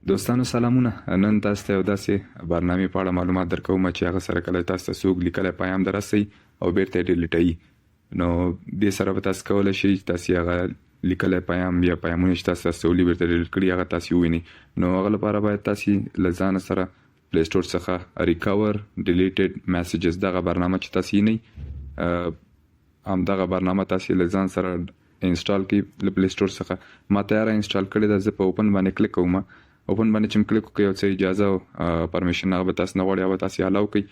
دوستانو سلامونه. نن تاسو ته یو داسې برنامې په اړه معلومات درکوم چې هغه سره کله تاسو ته څوک لیکلی پیغام دررسوي او بیرته یې ډیلیټوي. نو دې سره به تاسو کولی شئ چې تاسو هغه لیکلی پیغام یا پیغامونه چې تاسو استولي بیرته ډیلیټ کړي هغه تاسو ووینئ. نو هغه لپاره باید تاسو له ځانه سره پلی سټور څخه ریکور ډیلیټډ میسیجز دغه برنامه چې تاسو یې همدغه برنامه تاسو له ځان سره انسټال کړئ له پلی سټور څخه. ما تیاره انسټال کړې ده. زه په اوپن باندې کلیک کوم. اوپن باندې چې کلیک وکړئ او څه اجازه او پرمیشن هغه به تاسو نه غواړي هغه تاسو الاو کړئ.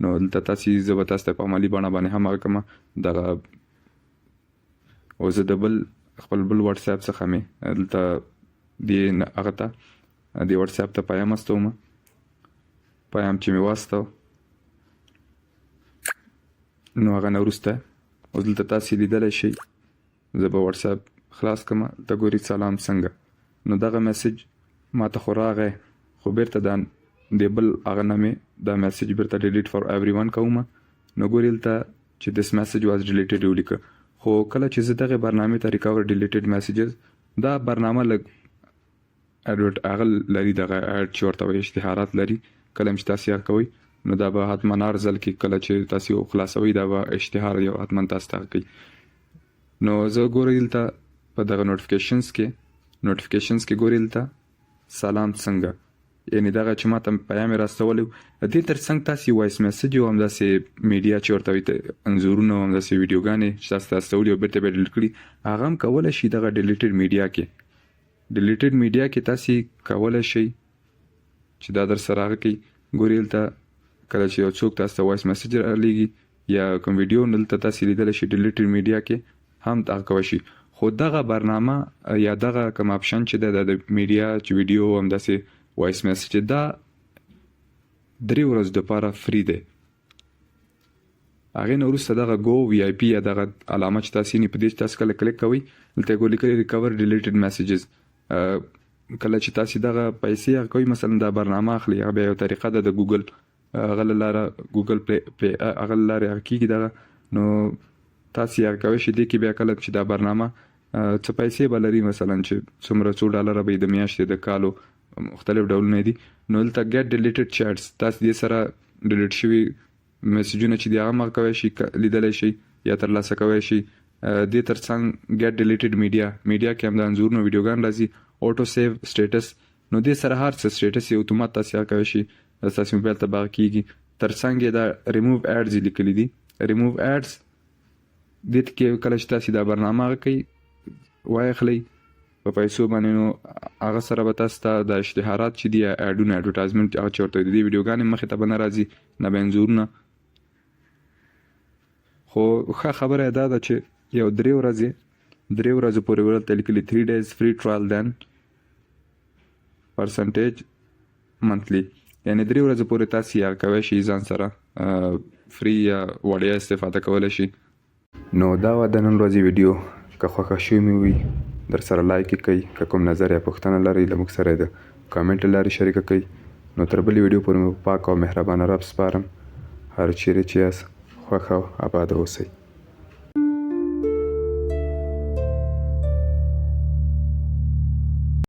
نو دلته تاسو زه به تاسو ته په عملي بڼه باندې هم هغه کوم دغه او زه د خپل بل واتس اپ څخه مې دلته دې هغه ته دې واتس اپ ته پیغام استوم. پیغام چې مې واستو نو هغه نه وروسته او دلته تاسو لیدلی شئ. زه به واتس اپ خلاص کړم. ته ګورئ سلام څنګه. نو دغه میسیج ما ته خو راغی خو بیرته د بل هغه نه مې دا میسیج بیرته ډیلیټ فار ایوری ون کوم. نو ګورئ دلته چې دس میسیج واز ډیلیټډ ولیکه. خو کله چې زه دغه برنامې ته ریکور ډیلیټډ میسیجز دا برنامه لږ اډورټ هغه لري دغه اډ چې ورته وایي اشتهارات لري. کله چې تاسو یې کوئ نو دا به حتما ارزل کې کله چې تاسو خلاصوي دا به اشتهار یو حتما تاسو ته کوي. نو زه ګورئ دلته په دغه نوټیفیکیشنز کې ګورئ دلته سلام څنګه، یعنی دغه چې ما ته پیغام راستولی دې ترڅنګ تاسو وایس میسیج او همداسې میډیا چې ورته وایي انځورونه او همداسې ویډیوګانې چې تاسو ته استولي او بیرته به ډیلیټ کړي هغه هم کولی شي دغه ډیلیټډ میډیا کې تاسو کولی شئ چې دا در سره هغه کوي. ګورئ دلته کله چې یو څوک تاسو ته وایس میسیج رالیږي یا کوم ویډیو نو دلته تاسو لیدلی شئ ډیلیټډ میډیا کې هم دغه کولی شي. خو دغه برنامه یا دغه کوم اپشن چې د میډیا چې ویډیو همداسې وایس میسیج دا 3 ورځې دپاره فری دی. هغې نه وروسته دغه گو وی آی پي یا دغه علامه چې تاسو یې په دې چې تاسو کله کلیک کوئ دلته یې لیکلي ریکور ډیلیټډ میسیجز. کله چې تاسو دغه پیسې هغه کوئ مثلا دا برنامه اخلي هغه بیا یو طریقه ده د ګوګل هغه له لارې ګوګل پلی هغه له لارې هغه کېږي دغه. نو تاسو یې هغه کوئ چې دې کې بیا کله چې دا برنامه څه پیسې به لري مثلا چې څومره $2 به د میاشتې د کالو مختلف ډولونه دي. نو دلته ګیټ ډیلیټډ چیټس تاسو دې سره ډیلیټ شوي میسیجونه چې دي هغه هم کولی شي لیدلی شئ یا ترلاسه کولی شئ. دې ترڅنګ ګیټ ډیلیټډ میډیا کې هم د انځورونو ویډیوګان راځي. اوټو سیو سټیټس نو دې سره هر څه سټیټس یې اتومات تاسو هغه کولی شئ ستاسو موبایل ته به هغه کېږي. ترڅنګ یې دا ریموو ایډز لیکلي دي. ریموو ایډز دې کې کله چې تاسو دا برنامه هغه کوئ واخلئ په پیسو باندې نو هغه سره به تاسو ته د اشتهارات چې دي اډونه اډورټایزمنټ هغه چې ورته د دې ویډیوګانې مخې ته به نه راځي نه به انځورونه. خو ښه خبره یې دا ده چې یو 3 ورځې پورې ورته لیکلي 3 days free trial then percentage monthly، یعنی 3 ورځې پورې تاسو یې کولی شئ ځان سره فری یا وړیا استفاده کولی شئ. نو دا وه د نن ورځې ویډیو. که خوښه شوې مې وي در سره لایک یې کړئ. که کوم نظر یا پوښتنه لرئ له موږ سره یې د کامنټ له لارې شریکه کړئ. نو تر بلې ویډیو پورې مې په پاک او مهربانه رب سپارم. هر چیرې چې یاست خوښ او اباد اوسئ.